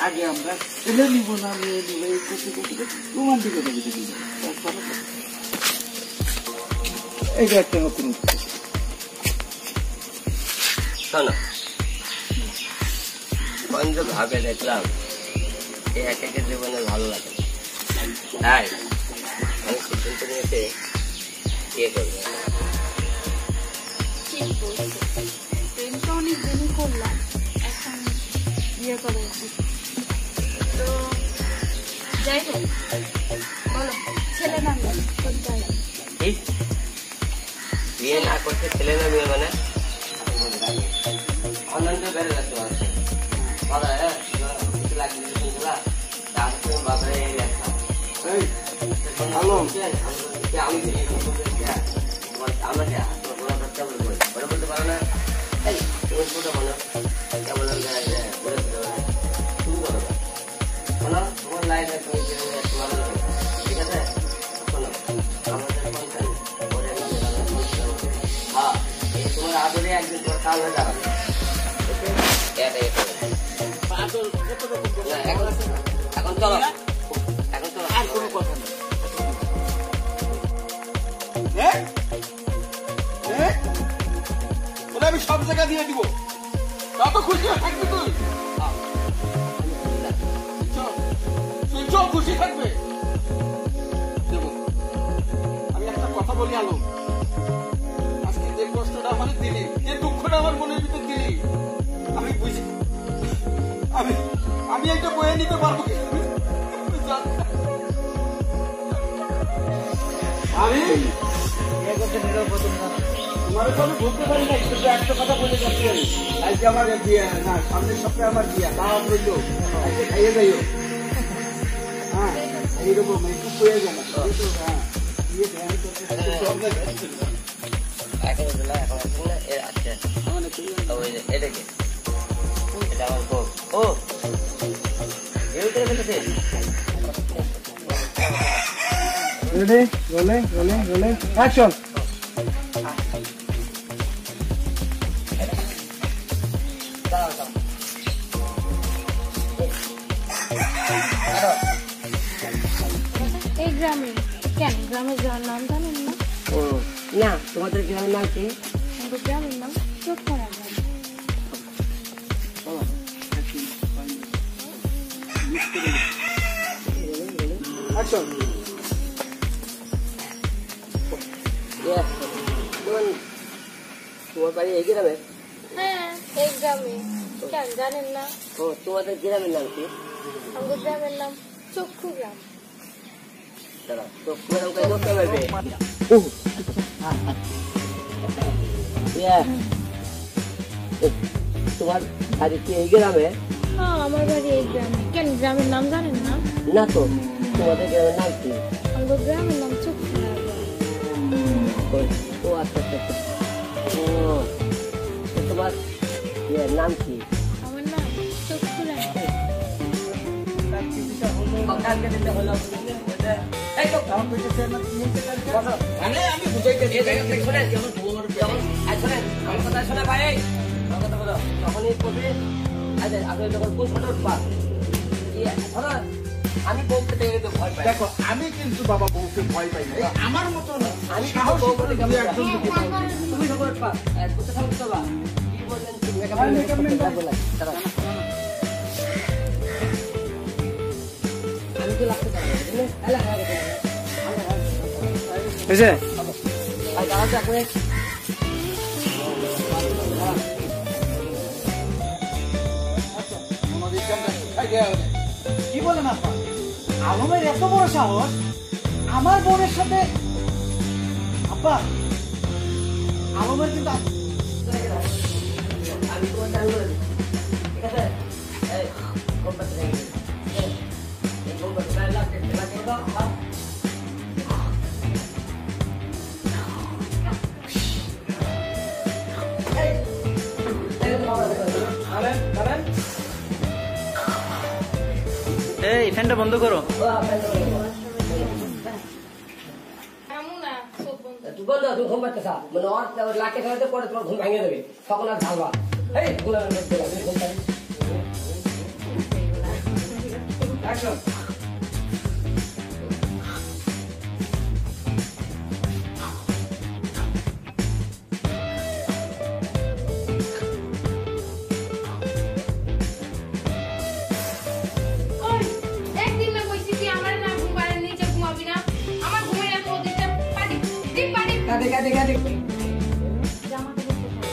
আগে আমরা ছেলে নিব না মেয়ে নিব এই করতে করতে রোমান্টিকতা দিতে দিব। এইটা একটা নতুন শোনো, পঞ্চ ভাবে দেখলাম এই এক একের জীবনে ভালো লাগে, তাই আমি সিদ্ধান্ত নিয়েছে বিয়ে করবো। প্রেমটা অনেক দিনই করলাম, এখন বিয়ে করা উচিত। তো যাই হোক, বলো ছেলে না মেয়ে কোনটা? বিয়ে না করতে ছেলে না মেয়ে মানে অনন্ত বেড়ে যাচ্ছে বলতে পারো না। তোমার লাইফে ঠিক আছে, হ্যাঁ তোমার আদরে একদিন তোমার কাল হয়ে যাবে। এখন চলো, এখন চলো, আর কোনো কথা নেই। আমি সব জায়গা দিয়ে দিব, তত খুশি থাকবি তুই, তুই চল খুশি থাকবে। আমি একটা কথা বলি আলো, আজকে যে কষ্টটা আমার দিলি, যে দুঃখটা আমার মনের ভিতর দিলি, আমি বুঝি আমি একটা বয়ে নিতে পারবো কি? আমি তোমার কোনো বলতে পারি না, কিন্তু একটা কথা বলে যাচ্ছি আমি, আজকে আমার বিয়ে না, সামনের সপ্তাহে আমার বিয়ে, তাও বলল আজকে খাইয়ে যাইও। হ্যাঁ এইরকম একটু হয়ে গেল। Ready? Rolling. Action! এই গ্রামে কেন? গ্রামের যাওয়ার নাম জানেন না? ও না, তোমাদের গ্রামের নাম কি? আমাদের গ্রামের নাম চোখপাড়া গ্রাম। Action! তোমার বাড়ি এই গ্রামে? হ্যাঁ এই গ্রামে। কেন জানেন না? ও তোমাদের গ্রামের নাম কি? আমাদের গ্রামের নাম চক্ষু গ্রাম। তোমার বাড়ি কি এই গ্রামে? হ্যাঁ আমার বাড়ি এই গ্রামে। কেন গ্রামের নাম জানেন না? না তো, তোমাদের গ্রামের নাম কি? আমাদের গ্রামের নাম চক্ষু গ্রাম। ও আচ্ছা আচ্ছা। ও তোমার নাম কি? আমার নাম চক্ষু রায়। আমি বুঝাইতে আমি বউকে দেখো, আমি কিন্তু বাবা বউকে ভয় পাই না, আমার মতো না। আমি তুমি কি বলেন আপনার? আলমের এত বড় সাহস আমার বোনের সাথে। আব্বা আলমের কিন্তু এই ফ্যানটা বন্ধ করো। ঘুম পাচ্ছে মানে লাখে খেলাতে পরে তোমার ঘুম ভাঙিয়ে দেবে, তখন আর ঢালবা। এই অ্যাকশন। ওই, একদিন না কইছি কি আমার না ঘুম পাড়ার নিচে ঘুমাবি না? আমার ঘুমের এত অধিকার, পাটি, দিন পাটি। কাটে কাটে কাটে। জামাটা দেখতে পাই।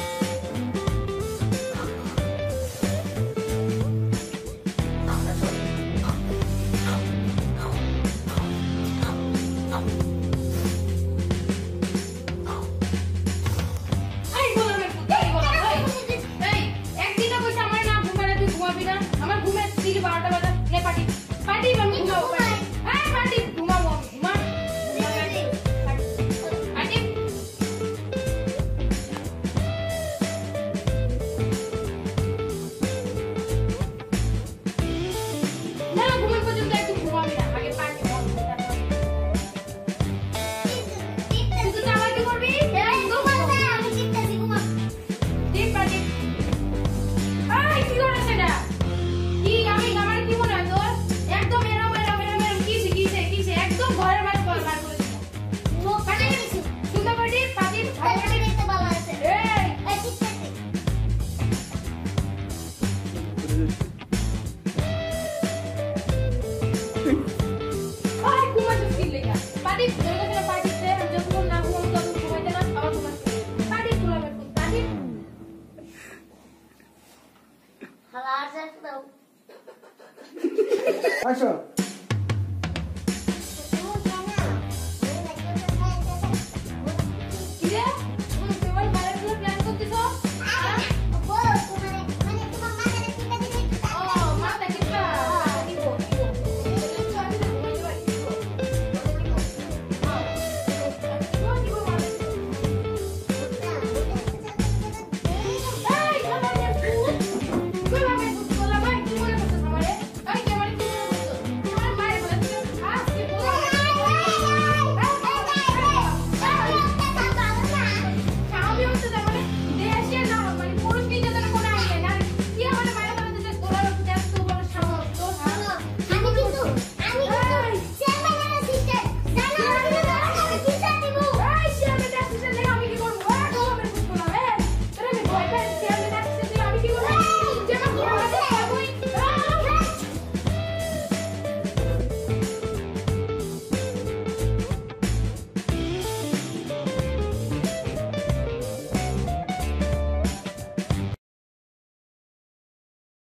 এই গোলামের পুত, এই গোলাম, এই, একদিন না কইছি আমার না ঘুম পাড়ায় তুই ঘুমাবি না? আমার ঘুমের ঠিক 12টা বাজে, নে পাটি। পাটি, আমি ঘুমাবো, পাটি। এই, পাটি, ঘুমাবো আমি, ঘুমা। পাটি। পাটি। না, ঘুমের পর্যন্ত একটু ঘুমাবি না, আগে পাটি বল। তুই তো আবার কি করবি? দিন পাটি। এই, কি করছিস এটা? কি, আমার কি মনে হয় তোর? একদম এরম, কিসে? একদম ঘরের বাইরে বার করেছিস। পাটি, সুন্দর পাটি, পাটি, এই, ওই ঘুমাচ্ছিস কি লেগা? পাটি, তোর কাছে পাটি দে, আমি যতক্ষণ না ঘুমাবো ততক্ষণ ঘুমাইতে না, আবার ঘুমাচ্ছিস। পাটি, গোলামের পুত, পাটি। অ্যাকশন।